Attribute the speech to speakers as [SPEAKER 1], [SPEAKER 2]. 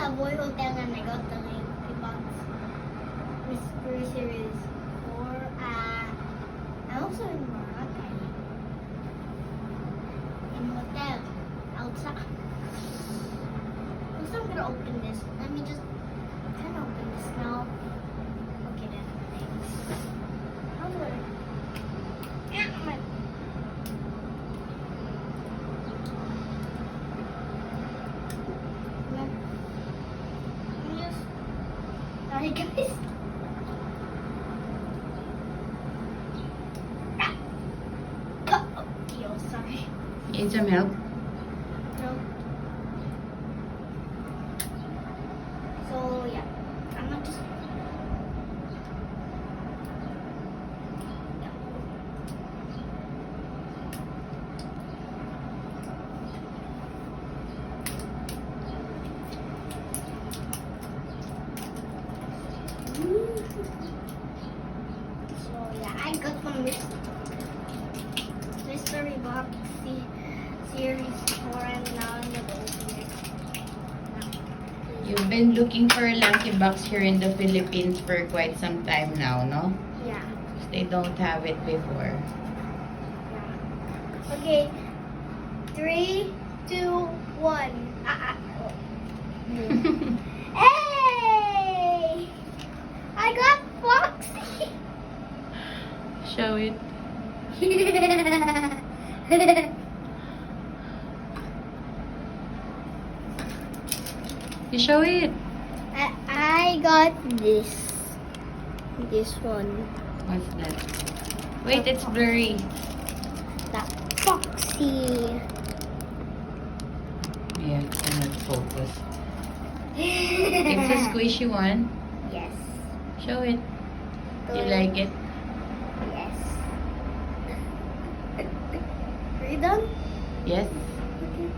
[SPEAKER 1] Savoy Hotel and I got the Lucky Box Mystery Series 4. I'm also in Boracay. In hotel. Outside. So I'm gonna open this. Let me just kind of open this now. Okay then. Thanks. How do I? Yeah, my. Sorry guys. Oh, sorry.
[SPEAKER 2] Need some help?
[SPEAKER 1] No. So yeah, I'm not just. So yeah, I got from this mystery box series 4 and now I'm gonna open it.
[SPEAKER 2] You've been looking for a Lucky Box here in the Philippines for quite some time now, no?
[SPEAKER 1] Yeah.
[SPEAKER 2] They don't have it before.
[SPEAKER 1] Yeah. Okay. 3, 2, 1. Hey! I got Foxy!
[SPEAKER 2] Show it. You show it.
[SPEAKER 1] I got this one.
[SPEAKER 2] What's that? Wait, it's blurry.
[SPEAKER 1] The Foxy.
[SPEAKER 2] Yeah, it's not focus. It's a squishy one.
[SPEAKER 1] Yes.
[SPEAKER 2] Show it. You like it?
[SPEAKER 1] Yes. Are you done?
[SPEAKER 2] Yes.
[SPEAKER 1] Okay.